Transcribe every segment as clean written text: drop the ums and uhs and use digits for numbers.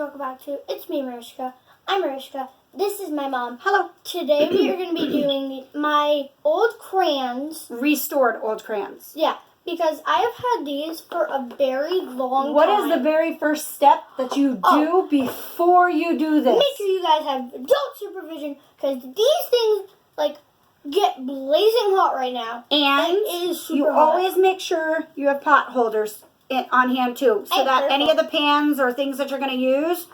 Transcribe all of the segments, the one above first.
welcome back to It's Me, Mariska. I'm Mariska. This is my mom. Hello. Today we are going to be doing my old crayons. Restored old crayons. Yeah, because I have had these for a very long time. What is the very first step that you do before you do this? Make sure you guys have adult supervision, because these things, get blazing hot right now. And it is super you hot. always make sure you have pot holders on hand too, so that any of the pans or things that you're going to use,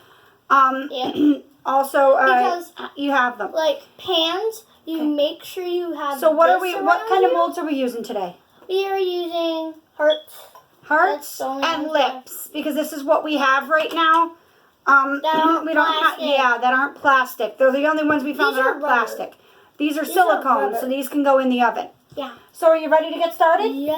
also because, you have them. Like pans, you make sure you have. So what kind of molds are we using today? We are using hearts and lips, because this is what we have right now. That aren't plastic. They're the only ones we found that aren't plastic. These are silicone, so these can go in the oven. Yeah. So are you ready to get started? Yes.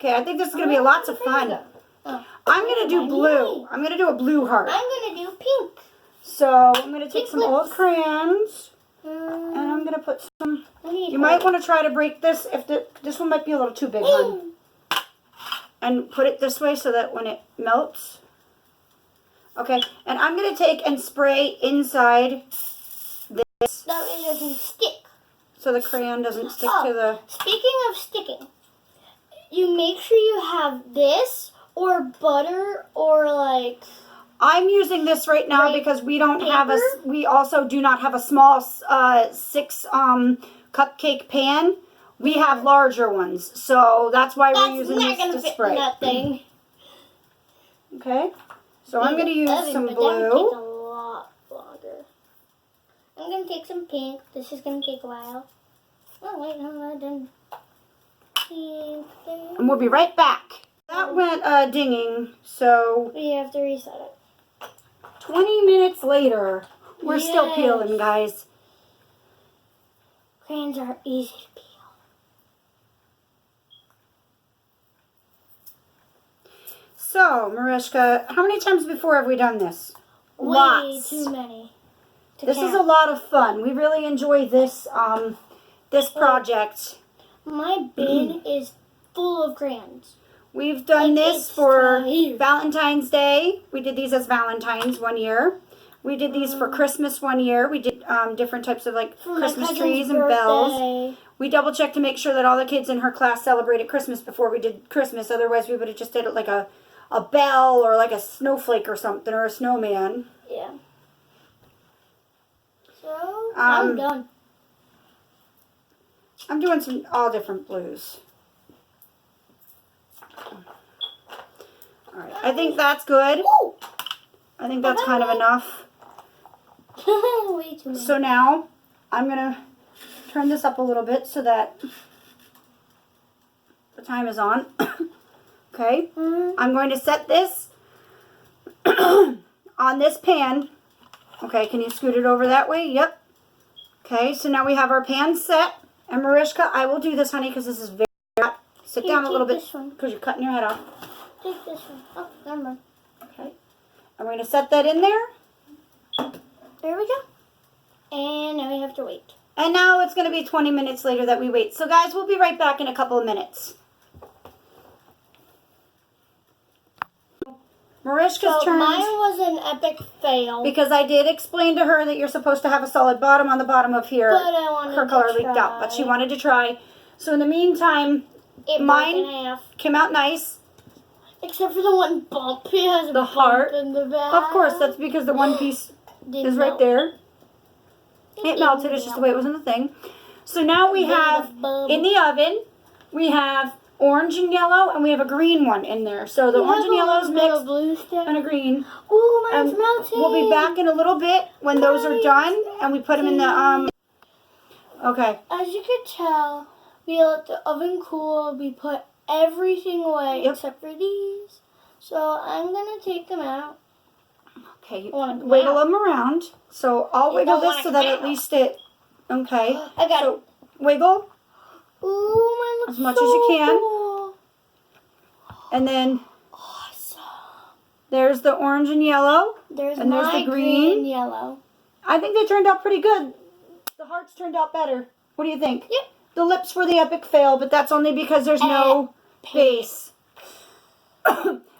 Okay, I think this is going to be lots of fun. I'm going to do blue. I'm going to do a blue heart. I'm going to do pink. So I'm going to take some old crayons, and I'm going to put some. You might want to try to break this. This one might be a little too big, hon. And put it this way so that when it melts. Okay, and I'm going to take and spray inside this. That way it doesn't stick. So the crayon doesn't stick to the... Speaking of sticking, you make sure you have this or butter or I'm using this right now because we don't have we also do not have a small 6 cupcake pan. We have larger ones, so that's why we're using this to spray. That thing. Okay, so I'm going to use some blue. That would take a lot longer. I'm going to take some pink. This is going to take a while. Oh wait, no, I didn't. And we'll be right back. That went dinging, so we have to reset it. 20 minutes later, we're still peeling, guys. Crayons are easy to peel. So, Mariska, how many times before have we done this? Lots. Way too many. This is a lot of fun. We really enjoy this this project. My bin is full of crayons. We've done this for Valentine's Day. We did these as Valentines one year. We did these for Christmas one year. We did different types of Christmas trees and bells. We double checked to make sure that all the kids in her class celebrated Christmas before we did Christmas. Otherwise, we would have just did it like a bell or like a snowflake or something, or a snowman. Yeah. So, I'm done. I'm doing all different blues. Alright, I think that's good. Ooh. I think that's kind of enough. Way too many. So now, I'm going to turn this up a little bit so that the time is on. Okay? I'm going to set this on this pan. Okay, can you scoot it over that way? Yep. Okay, so now we have our pan set. And Mariska, I will do this, honey, because this is very hot. Sit down a little bit, because you're cutting your head off. Take this one. Oh, never mind. Okay. And we're going to set that in there. There we go. And now we have to wait. And now it's going to be 20 minutes later that we wait. So, guys, we'll be right back in a couple of minutes. Mariska's turn. Mine was an epic fail. Because I did explain to her that you're supposed to have a solid bottom on the bottom of here. But I wanted her color leaked out, but she wanted to try. So in the meantime, mine came out nice. Except for the one bump. It has a the heart in the back. Of course, that's because the one piece is right there. It melted. It's just the way it was in the thing. So now we have in the oven, we have orange and yellow, and we have a green one in there. So the orange and yellow is mixed, and a green. Ooh, mine's melting. We'll be back in a little bit when those are done, and we put them in the, okay. As you can tell, we let the oven cool. We put everything away except for these. So I'm going to take them out. Okay, wiggle them around. So I'll wiggle this so that at least it, okay. I got it. Wiggle. Ooh, mine looks as much as you can. Cool. And then there's the orange and yellow. There's the green and yellow. I think they turned out pretty good. The hearts turned out better. What do you think? Yep. The lips were the epic fail, but that's only because there's no base.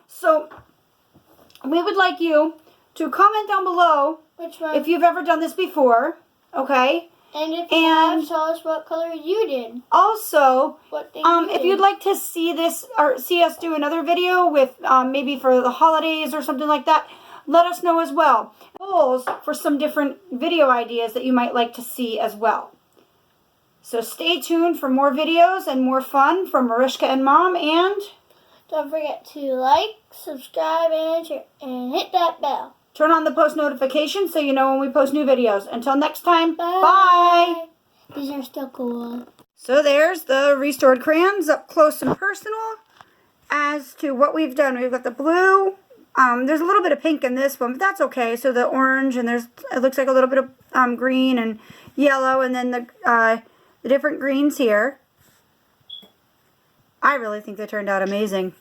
So we would like you to comment down below Which one? if you've ever done this before, okay? And if you have, tell us what color you did. Also, What thing you if did. you'd like to see this or see us do another video with maybe for the holidays or something like that, let us know as well. Goals for some different video ideas that you might like to see as well. So stay tuned for more videos and more fun from Mariska and Mom, and don't forget to like, subscribe, and share, and hit that bell. turn on the post notifications so you know when we post new videos. Until next time, Bye. bye! These are still cool. So there's the restored crayons up close and personal. As to what we've done, we've got the blue. There's a little bit of pink in this one, but that's okay. So the orange, and it looks like a little bit of green and yellow, and then the different greens here. I really think they turned out amazing.